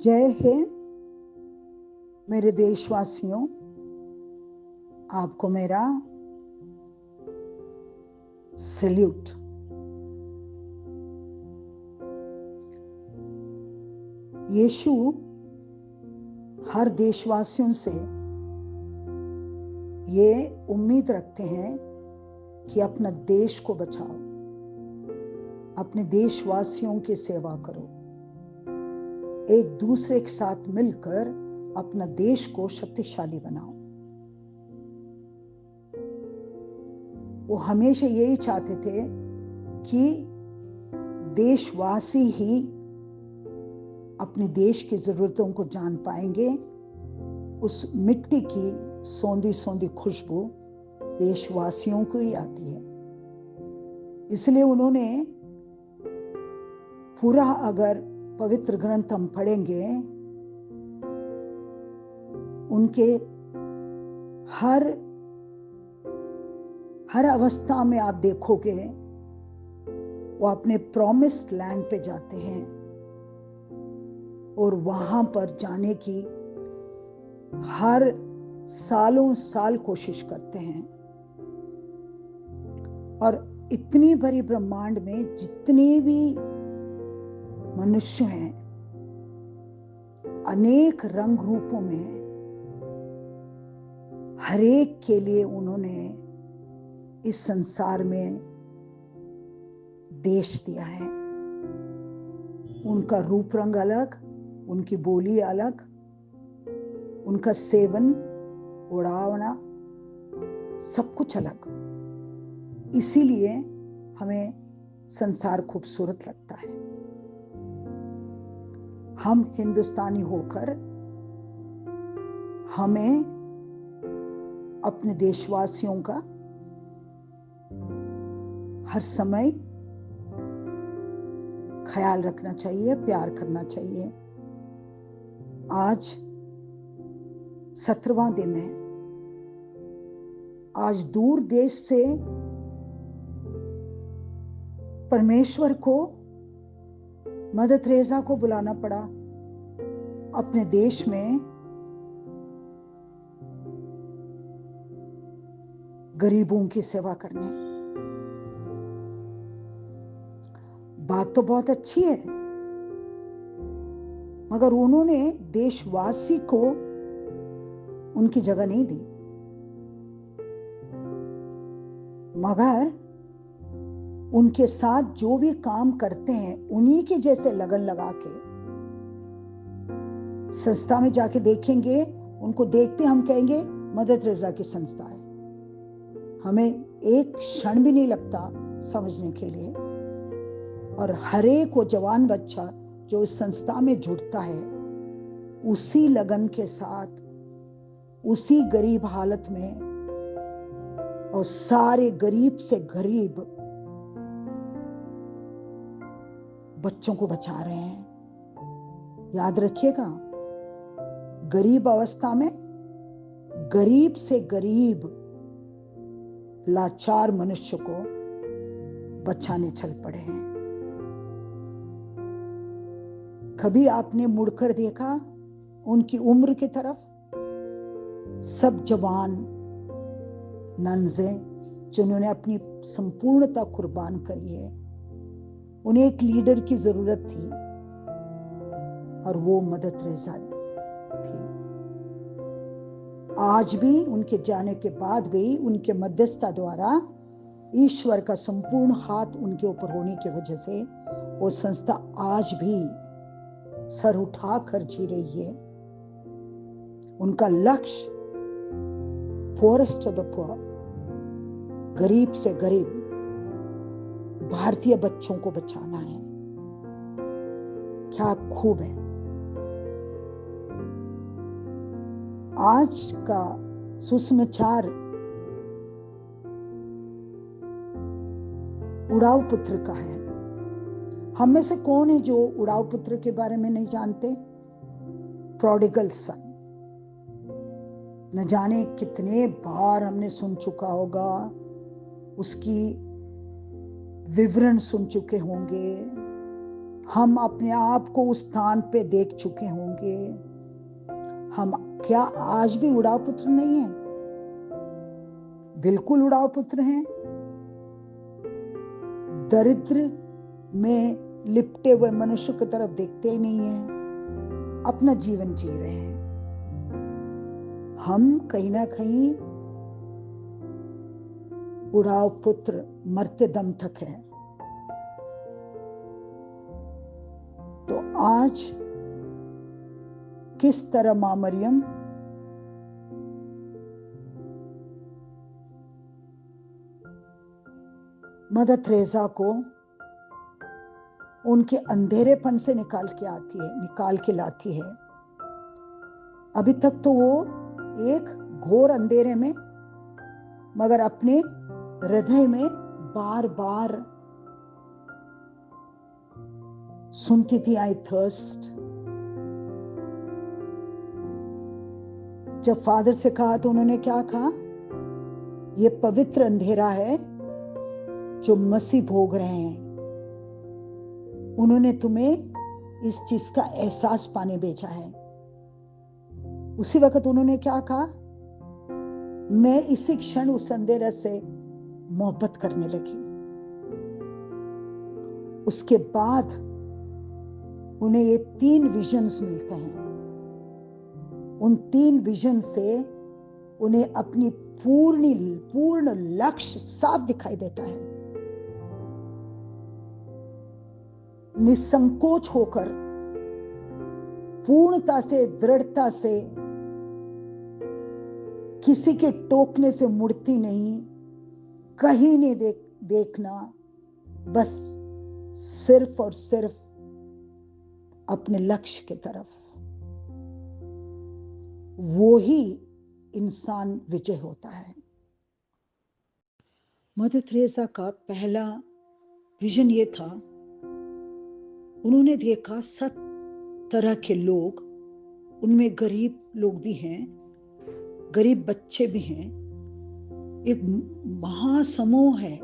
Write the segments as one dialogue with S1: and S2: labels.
S1: जय हिंद मेरे देशवासियों, आपको मेरा सैल्यूट। यीशु हर देशवासियों से ये उम्मीद रखते हैं कि अपना देश को बचाओ, अपने देशवासियों की सेवा करो, एक दूसरे के साथ मिलकर अपना देश को शक्तिशाली बनाओ। वो हमेशा यही चाहते थे कि देशवासी ही अपने देश की जरूरतों को जान पाएंगे। उस मिट्टी की सौंधी सौंधी खुशबू देशवासियों को ही आती है। इसलिए उन्होंने पूरा, अगर पवित्र ग्रंथ हम पढ़ेंगे, उनके हर अवस्था में आप देखोगे वो अपने प्रॉमिस्ड लैंड पे जाते हैं और वहां पर जाने की हर सालों साल कोशिश करते हैं। और इतनी बड़ी ब्रह्मांड में जितने भी मनुष्य हैं, अनेक रंग रूपों में, हर एक के लिए उन्होंने इस संसार में देश दिया है। उनका रूप रंग अलग, उनकी बोली अलग, उनका सेवन उड़ावना सब कुछ अलग। इसीलिए हमें संसार खूबसूरत लगता है। हम हिंदुस्तानी होकर हमें अपने देशवासियों का हर समय ख्याल रखना चाहिए, प्यार करना चाहिए। आज 17वां दिन है। आज दूर देश से परमेश्वर को, मदर तेरेसा को बुलाना पड़ा अपने देश में गरीबों की सेवा करने। बात तो बहुत अच्छी है, मगर उन्होंने देशवासी को उनकी जगह नहीं दी। मगर उनके साथ जो भी काम करते हैं उन्हीं के जैसे लगन लगा के, संस्था में जाके देखेंगे, उनको देखते हम कहेंगे मदर तेरेसा की संस्था है। हमें एक क्षण भी नहीं लगता समझने के लिए। और हर एक वो जवान बच्चा जो इस संस्था में जुड़ता है, उसी लगन के साथ, उसी गरीब हालत में, और सारे गरीब से गरीब बच्चों को बचा रहे हैं। याद रखिएगा, गरीब अवस्था में गरीब से गरीब लाचार मनुष्य को बचाने चल पड़े हैं। कभी आपने मुड़कर देखा उनकी उम्र की तरफ? सब जवान नन्हे जिन्होंने अपनी संपूर्णता कुर्बान करी है। उन्हें एक लीडर की जरूरत थी और वो मदर तेरेसा थी। आज भी उनके जाने के बाद भी उनके मध्यस्थता द्वारा ईश्वर का संपूर्ण हाथ उनके ऊपर होने की वजह से वो संस्था आज भी सर उठाकर जी रही है। उनका लक्ष्य पोरेस्ट ऑफ द पुअर, गरीब से गरीब भारतीय बच्चों को बचाना है। क्या खूब है। आज का सुसमाचार उड़ाऊ पुत्र का है। हम में से कौन है जो उड़ाऊ पुत्र के बारे में नहीं जानते? प्रोडिगल सन। न जाने कितने बार हमने सुन चुका होगा, उसकी विवरण सुन चुके होंगे, हम अपने आप को उस स्थान पे देख चुके होंगे। हम क्या आज भी उड़ाव पुत्र नहीं है? बिल्कुल उड़ाव पुत्र हैं। दरिद्र में लिपटे हुए मनुष्य की तरफ देखते ही नहीं है, अपना जीवन जी रहे हैं। हम कहीं ना कहीं उड़ाव पुत्र मरते दम तक है। तो आज किस तरह मां मरियम मदर तेरेसा को उनके अंधेरेपन से निकाल के लाती है। अभी तक तो वो एक घोर अंधेरे में, मगर अपने हृदय में बार बार सुनती थी, आई थर्स्ट। जब फादर से कहा तो उन्होंने क्या कहा? ये पवित्र अंधेरा है जो मसीह भोग रहे हैं। उन्होंने तुम्हें इस चीज का एहसास पाने भेजा है। उसी वक्त उन्होंने क्या कहा? मैं इसी क्षण उस अंधेरे से मोहब्बत करने लगी। उसके बाद उन्हें ये 3 विजन्स मिलते हैं। उन 3 विजन से उन्हें अपनी पूर्ण लक्ष्य साफ दिखाई देता है। निसंकोच होकर, पूर्णता से, दृढ़ता से, किसी के टोकने से मुड़ती नहीं, कहीं नहीं देखना, बस सिर्फ और सिर्फ अपने लक्ष्य की तरफ। वो ही इंसान विजय होता है। मदर तेरेसा का पहला विजन ये था, उन्होंने देखा 7 तरह के लोग, उनमें गरीब लोग भी हैं, गरीब बच्चे भी हैं, एक महासमूह है।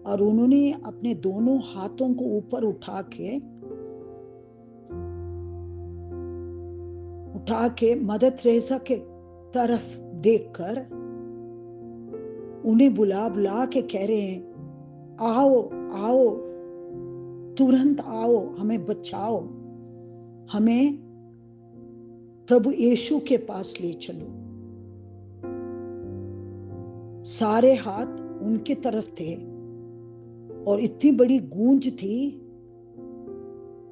S1: और उन्होंने अपने दोनों हाथों को ऊपर उठा के मदर तेरेसा के तरफ देखकर उन्हें बुला के कह रहे हैं, आओ आओ, तुरंत आओ, हमें बचाओ, हमें प्रभु यीशु के पास ले चलो। सारे हाथ उनके तरफ थे और इतनी बड़ी गूंज थी,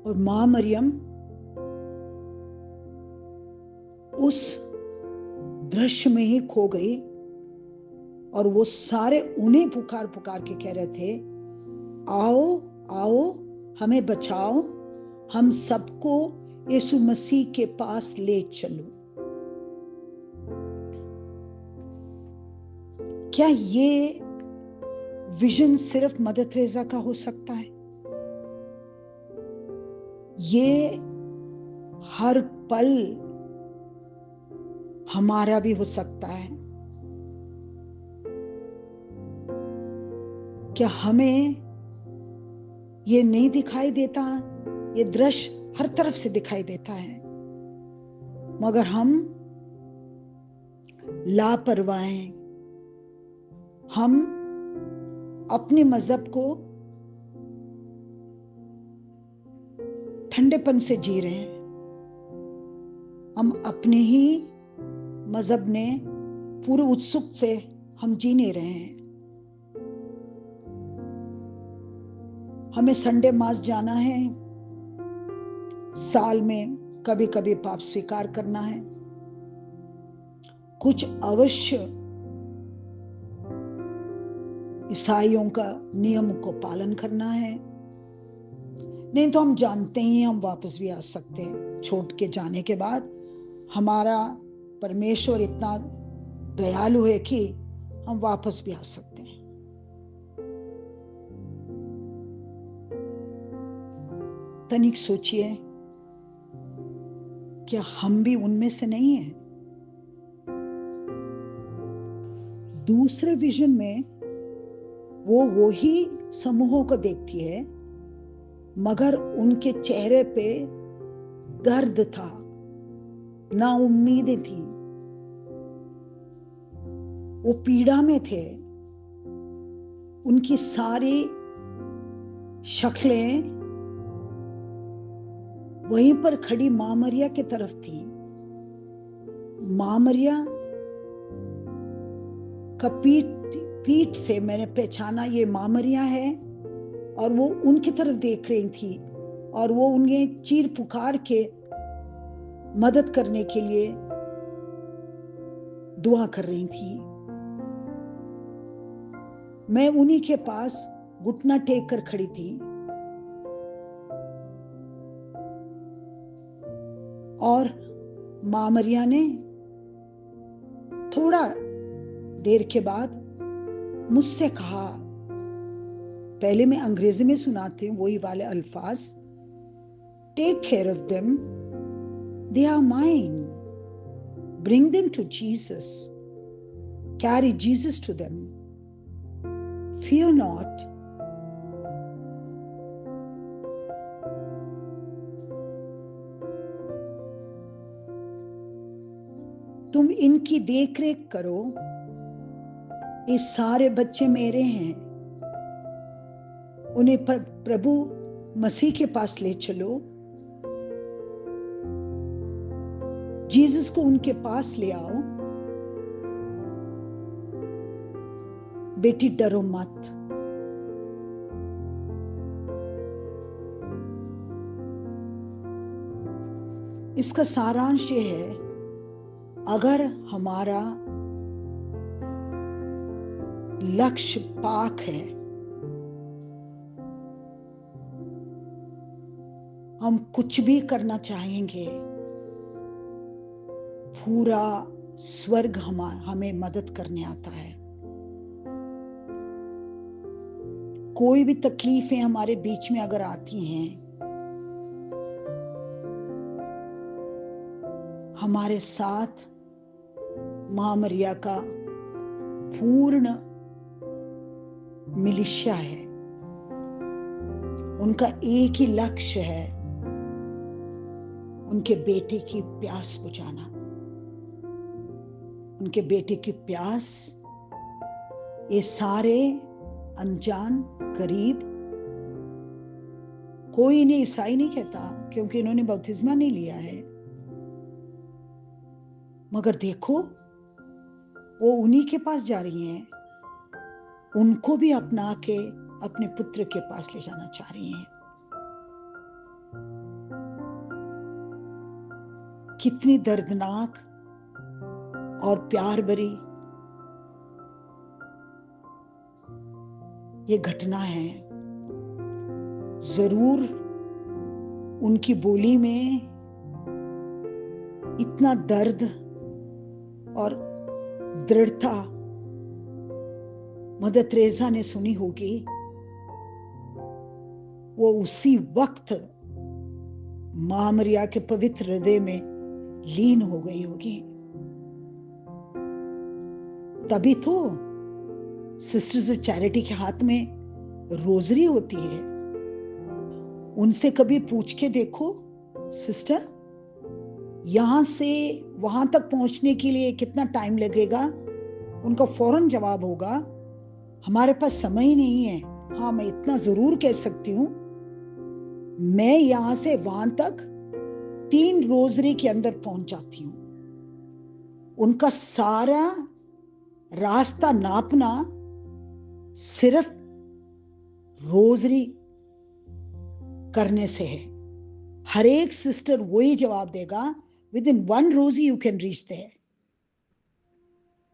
S1: और मां मरियम उस दृश्य में ही खो गई। और वो सारे उन्हें पुकार के कह रहे थे, आओ आओ, हमें बचाओ, हम सबको यीशु मसीह के पास ले चलो। क्या ये विजन सिर्फ मदर तेरेसा का हो सकता है? ये हर पल हमारा भी हो सकता है। क्या हमें ये नहीं दिखाई देता? ये दृश्य हर तरफ से दिखाई देता है, मगर हम लापरवाह हैं। हम अपने मजहब को ठंडेपन से जी रहे हैं। हम अपने ही मजहब ने पूरे उत्सुक से हम जी नहीं रहे हैं। हमें संडे मास जाना है, साल में कभी कभी पाप स्वीकार करना है, कुछ अवश्य ईसाइयों का नियम को पालन करना है, नहीं तो हम जानते ही हम वापस भी आ सकते हैं। छोड़ के जाने के बाद हमारा परमेश्वर इतना दयालु है कि हम वापस भी आ सकते हैं। तनिक सोचिए, क्या हम भी उनमें से नहीं हैं? दूसरे विजन में वो ही समूहों को देखती है मगर उनके चेहरे पे दर्द था, ना उम्मीदें थी, वो पीड़ा में थे। उनकी सारी शक्लें वहीं पर खड़ी मां मरिया की तरफ थी। मां मरिया का पीठ से मैंने पहचाना ये मां मरिया है, और वो उनकी तरफ देख रही थी, और वो उन्हें चीर पुकार के मदद करने के लिए दुआ कर रही थी। मैं उन्हीं के पास घुटना टेक कर खड़ी थी, और मां मरिया ने थोड़ा देर के बाद मुझसे कहा, पहले मैं अंग्रेजी में सुनाती हूँ वही वाले अल्फाज, take care of them, they are mine, bring them to Jesus, carry Jesus to them, fear not. तुम इनकी देख रेख करो, ये सारे बच्चे मेरे हैं, उन्हें प्रभु मसीह के पास ले चलो, जीसस को उनके पास ले आओ। बेटी डरो मत। इसका सारांश ये है, अगर हमारा लक्ष्य पाक है, हम कुछ भी करना चाहेंगे, पूरा स्वर्ग हमें मदद करने आता है। कोई भी तकलीफें हमारे बीच में अगर आती हैं, हमारे साथ मां मरिया का पूर्ण मिलिशिया है। उनका एक ही लक्ष्य है, उनके बेटे की प्यास बुझाना। उनके बेटे की प्यास ये सारे अनजान गरीब, कोई इन्हें ईसाई नहीं कहता क्योंकि इन्होंने बपतिस्मा नहीं लिया है, मगर देखो वो उन्हीं के पास जा रही हैं, उनको भी अपना के अपने पुत्र के पास ले जाना चाह रही हैं। कितनी दर्दनाक और प्यार भरी ये घटना है। जरूर उनकी बोली में इतना दर्द और दृढ़ता मदर तेरेसा ने सुनी होगी। वो उसी वक्त मां मरिया के पवित्र हृदय में लीन हो गई होगी। तभी तो सिस्टर्स ऑफ चैरिटी के हाथ में रोजरी होती है। उनसे कभी पूछ के देखो, सिस्टर यहां से वहां तक पहुंचने के लिए कितना टाइम लगेगा? उनका फौरन जवाब होगा, हमारे पास समय ही नहीं है। हाँ, मैं इतना जरूर कह सकती हूं, मैं यहां से वहां तक 3 रोजरी के अंदर पहुंच जाती हूं। उनका सारा रास्ता नापना सिर्फ रोजरी करने से है। हर एक सिस्टर वही जवाब देगा, within 1 rosary you can reach there.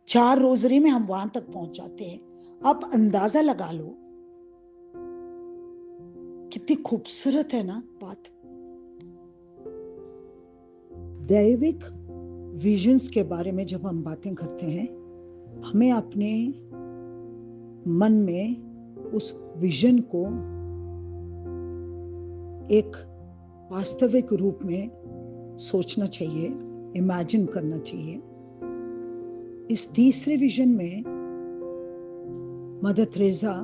S1: 4 rosary में हम वहां तक पहुंच जाते हैं। आप अंदाजा लगा लो, कितनी खूबसूरत है ना बात। दैविक विजन्स के बारे में जब हम बातें करते हैं, हमें अपने मन में उस विजन को एक वास्तविक रूप में सोचना चाहिए, इमेजिन करना चाहिए। इस तीसरे विजन में मदर तेरेसा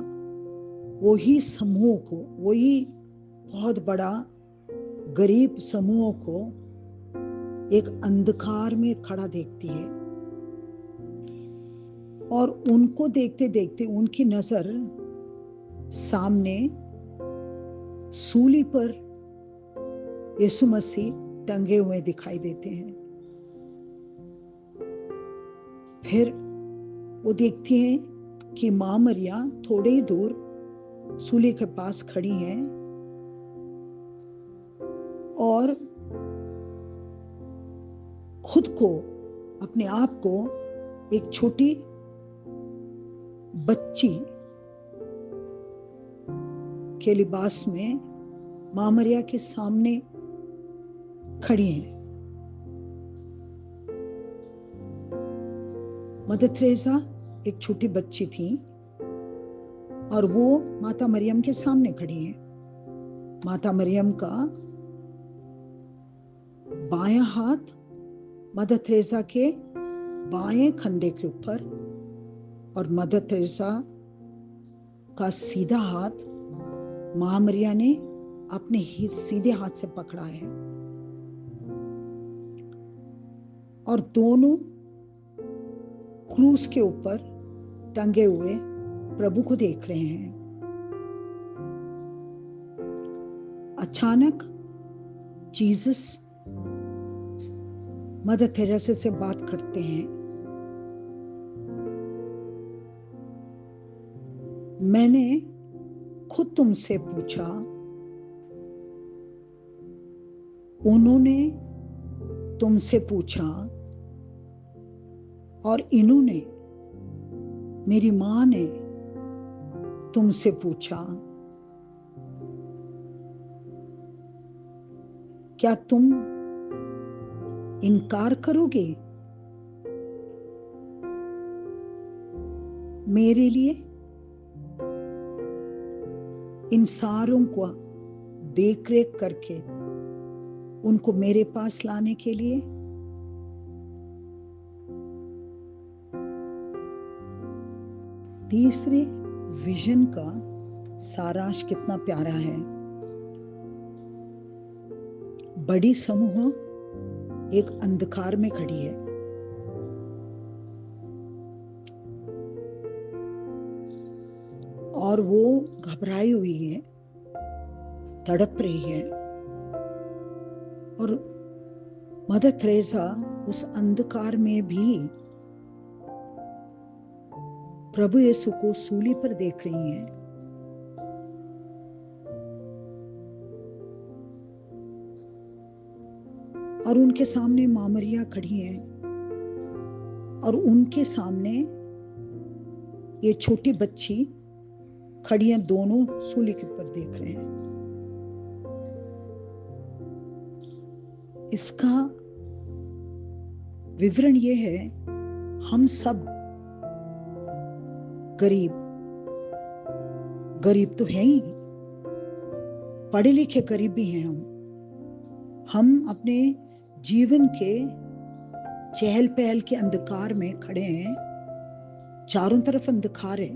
S1: वही समूह को, वही बहुत बड़ा गरीब समूहों को एक अंधकार में खड़ा देखती है और उनको देखते देखते उनकी नजर सामने सूली पर यीशु मसीह टंगे हुए दिखाई देते हैं। फिर वो देखती हैं कि मां मरिया थोड़े ही दूर सूली के पास खड़ी हैं और खुद को, अपने आप को एक छोटी बच्ची के लिबास में मां मरिया के सामने खड़ी हैं। मदर तेरेसा एक छोटी बच्ची थी और वो माता मरियम के सामने खड़ी हैं। माता मरियम का बायां हाथ मदर तेरेसा के बाएं कंधे के ऊपर और मदर तेरेसा का सीधा हाथ मां मरिया ने अपने ही सीधे हाथ से पकड़ा है और दोनों क्रूस के ऊपर टंगे हुए प्रभु को देख रहे हैं। अचानक जीसस मदर तेरेसा से बात करते हैं, मैंने खुद तुमसे पूछा, उन्होंने तुमसे पूछा और इन्होंने, मेरी मां ने तुमसे पूछा, क्या तुम इनकार करोगे? मेरे लिए इन सारों को देख रेख करके उनको मेरे पास लाने के लिए? तीसरे विजन का सारांश कितना प्यारा है। बड़ी समूह एक अंधकार में खड़ी है और वो घबराई हुई है, तड़प रही है और मदर तेरेसा उस अंधकार में भी प्रभु यीशु को सूली पर देख रही हैं। और उनके सामने मां मरिया खड़ी हैं और उनके सामने ये छोटी बच्ची खड़ी हैं, दोनों सूली के ऊपर देख रहे हैं। इसका विवरण ये है, हम सब गरीब तो हैं ही, पढ़े लिखे गरीब भी हैं। हम अपने जीवन के चहल पहल के अंधकार में खड़े हैं, चारों तरफ अंधकार है,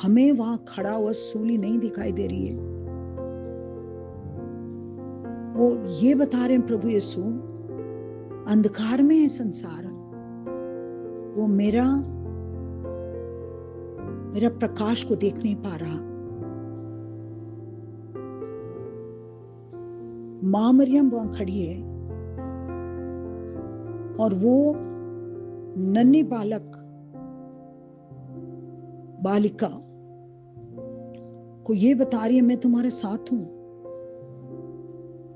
S1: हमें वहां खड़ा हुआ सूली नहीं दिखाई दे रही है। वो ये बता रहे हैं प्रभु यीशु, अंधकार में है संसार, वो मेरा प्रकाश को देख नहीं पा रहा। मां मरियम वहां खड़ी है और वो नन्ही बालिका को ये बता रही है, मैं तुम्हारे साथ हूं।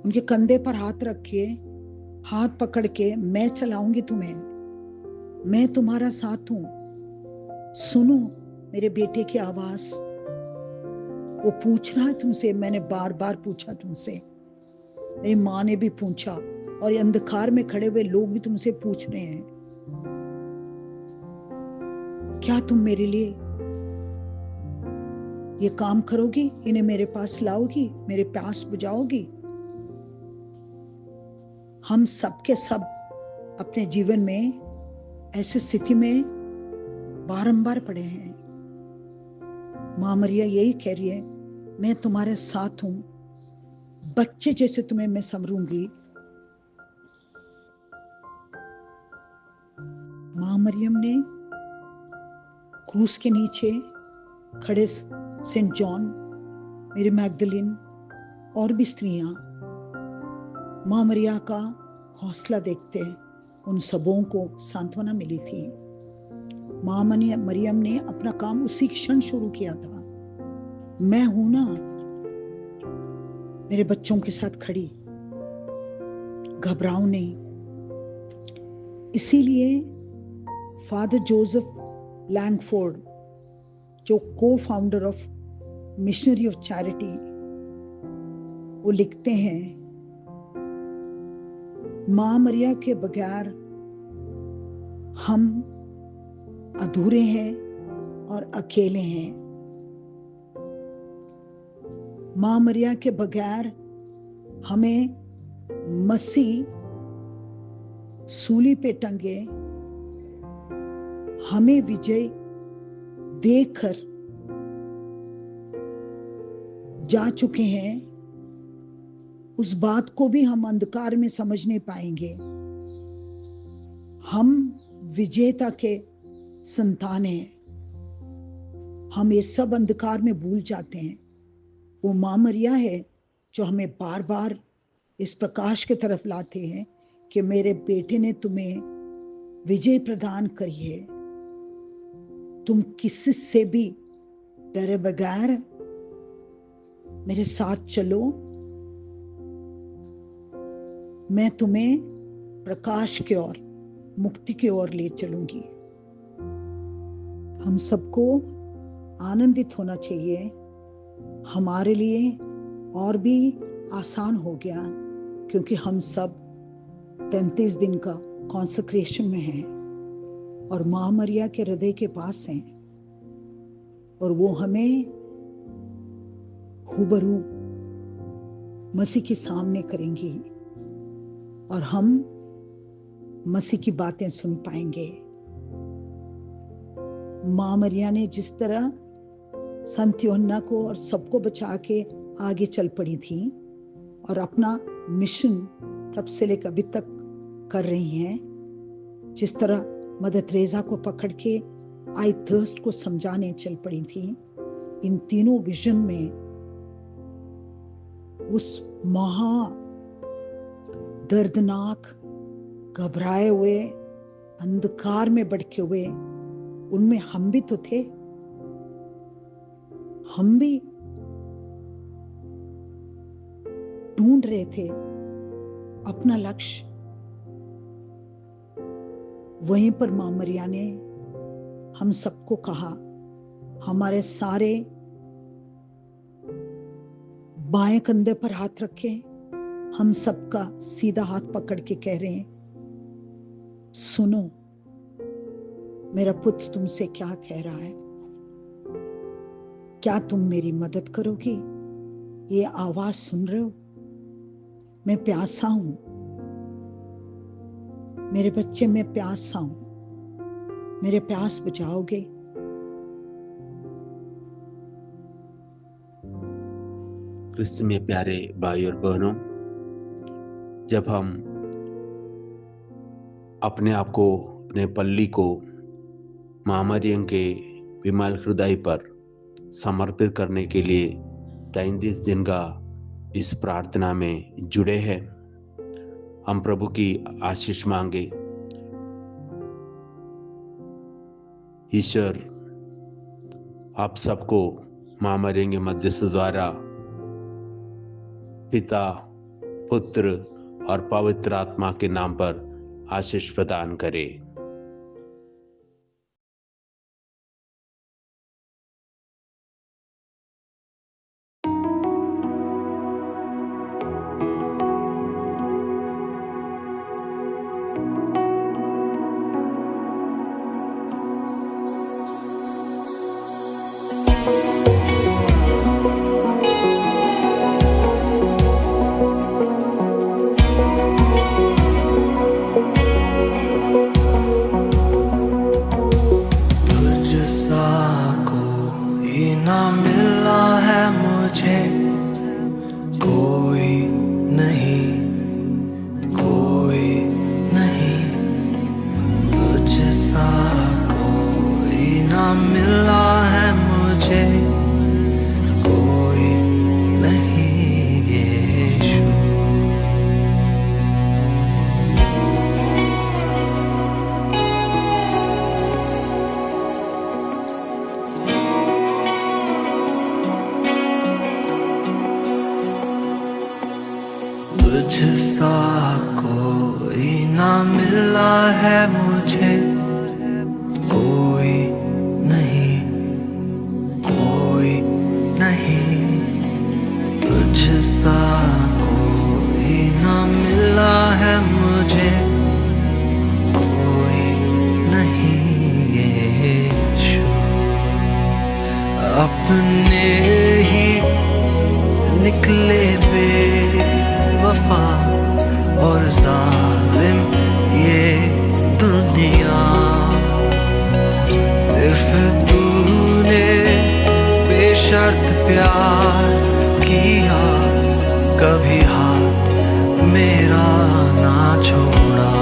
S1: उनके कंधे पर हाथ रखे, हाथ पकड़ के, मैं चलाऊंगी तुम्हें, मैं तुम्हारा साथ हूं, सुनो मेरे बेटे की आवाज। वो पूछ रहा है तुमसे, मैंने बार बार पूछा तुमसे, मेरी मां ने भी पूछा और ये अंधकार में खड़े हुए लोग भी तुमसे पूछ रहे हैं, क्या तुम मेरे लिए ये काम करोगी? इन्हें मेरे पास लाओगी, मेरे प्यास बुझाओगी? हम सब के सब अपने जीवन में ऐसी स्थिति में बारंबार पड़े हैं। मां मरिया यही कह रही है, मैं तुम्हारे साथ हूं, बच्चे जैसे तुम्हें मैं संवरूंगी। मां मरियम ने क्रूस के नीचे खड़े सेंट जॉन, मेरी मैगदलीन और भी स्त्रियां मां मरिया का हौसला देखते उन सबों को सांत्वना मिली थी। मां मरियम ने अपना काम उसी क्षण शुरू किया था। मैं हूं ना मेरे बच्चों के साथ खड़ी, घबराओ नहीं। इसीलिए फादर जोसेफ लैंगफोर्ड, जो को founder of missionary of charity, वो लिखते हैं, मां मरिया के बगैर हम अधूरे हैं और अकेले हैं। मां मरिया के बगैर हमें मसीह सूली पे टंगे हमें विजय देकर जा चुके हैं, उस बात को भी हम अंधकार में समझ नहीं पाएंगे। हम विजेता के संतान हैं। हम ये सब अंधकार में भूल जाते हैं। वो मां मरिया है जो हमें बार बार इस प्रकाश की तरफ लाते हैं कि मेरे बेटे ने तुम्हें विजय प्रदान करी है। तुम किसी से भी डरे बगैर मेरे साथ चलो, मैं तुम्हें प्रकाश की ओर, मुक्ति की ओर ले चलूंगी। हम सबको आनंदित होना चाहिए। हमारे लिए और भी आसान हो गया क्योंकि हम सब 33 दिन का कॉन्सेक्रेशन में हैं और मां मरिया के हृदय के पास हैं और वो हमें हुबरू मसीह के सामने करेंगी और हम मसीह की बातें सुन पाएंगे। मां मरिया ने जिस तरह संत यूहन्ना को और सबको बचा के आगे चल पड़ी थी और अपना मिशन तब से लेकर अभी तक कर रही हैं, जिस तरह मदर तेरेसा को पकड़ के आई थर्स्ट को समझाने चल पड़ी थी, इन तीनों विजन में उस महा दर्दनाक, घबराए हुए, अंधकार में भटके हुए, उनमें हम भी तो थे। हम भी ढूंढ रहे थे अपना लक्ष्य। वहीं पर मां मरिया ने हम सबको कहा, हमारे सारे बाएं कंधे पर हाथ रखे, हम सबका सीधा हाथ पकड़ के कह रहे हैं, सुनो मेरा पुत्र तुमसे क्या कह रहा है, क्या तुम मेरी मदद करोगी? ये आवाज सुन रहे हो? मैं प्यासा हूं, मेरे बच्चे, मैं प्यासा हूं, मेरे प्यास बुझाओगे?
S2: क्रिस्त में प्यारे भाई और बहनों, जब हम अपने आप को, अपने पल्ली को मां मरियम के विमल हृदय पर समर्पित करने के लिए 33 दिन का इस प्रार्थना में जुड़े हैं, हम प्रभु की आशीष मांगे। ईश्वर आप सबको मां मरियम के मध्यस्थ द्वारा पिता, पुत्र और पवित्र आत्मा के नाम पर आशीष प्रदान करे।
S3: तुझसा कोई ना मिला है मुझे, कोई नहीं, कोई नहीं, तुझसा कोई ना मिला है मुझे, कोई नहीं यीशु। अपने ही निकले बेवफा और जालिम ये दुनिया, सिर्फ तूने बेशर्त प्यार किया, कभी हाथ मेरा ना छोड़ा।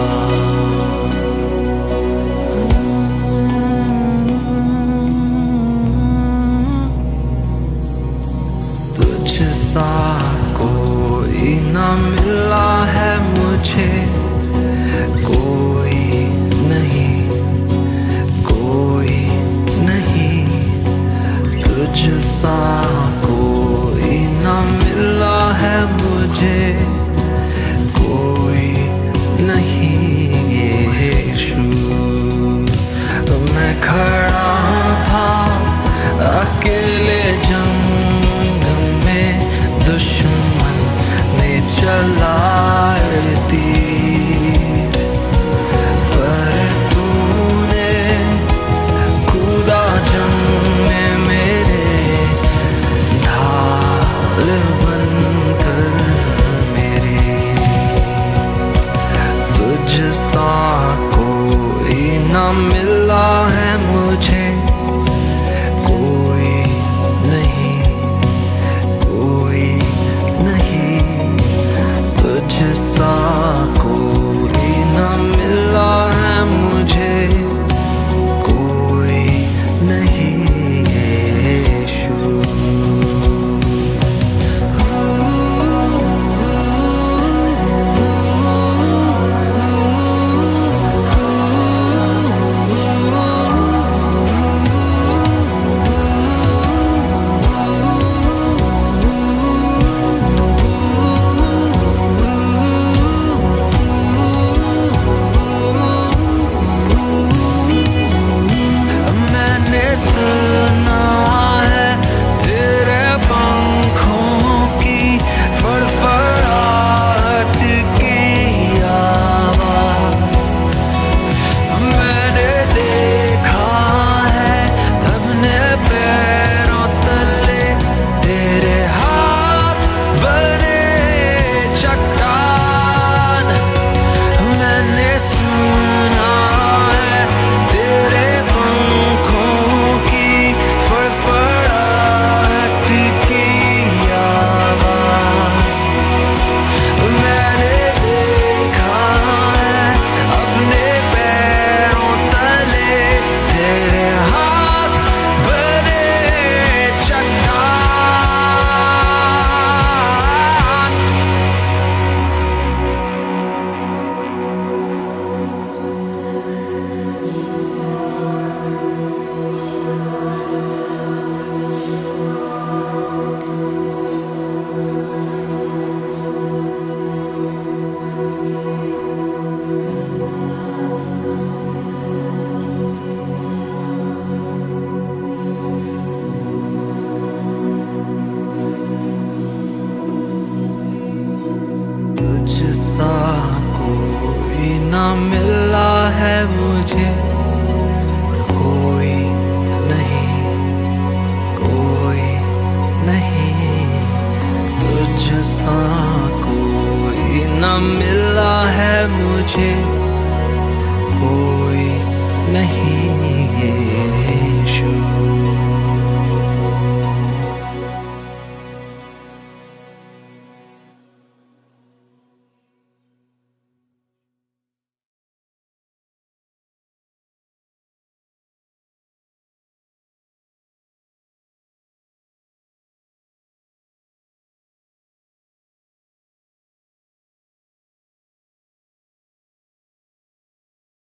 S3: तुझसा कोई ना मिला है मुझे, कोई नहीं, कोई नहीं, तुझसा कोई ना मिला है मुझे, कोई नहीं यीशु। मैं खड़ा था अकेले जंग में, दुश्मन ने चलाए तीर, पर तूने कूदा जंग में मेरे, ढाल बनकर मेरे। तुझसा कोई ना मिला है मुझे, कोई नहीं, कोई नहीं, तुझसा कोई ना मिला है मुझे, कोई नहीं यीशु। मैंने सुना है तेरे पंखों की फड़फड़ाहट की आवाज, मैंने देखा है अपने पैरों तले तेरे हाथ बने चट्टान। मैंने सुना है तेरे पंखों की फड़फड़ाहट की आवाज, मैंने देखा है अपने पैरों तले तेरे हाथ बने चट्टान। तुझसा कोई ना मिला है मुझे, कोई नहीं, कोई नहीं, तुझसा कोई ना मिला है मुझे,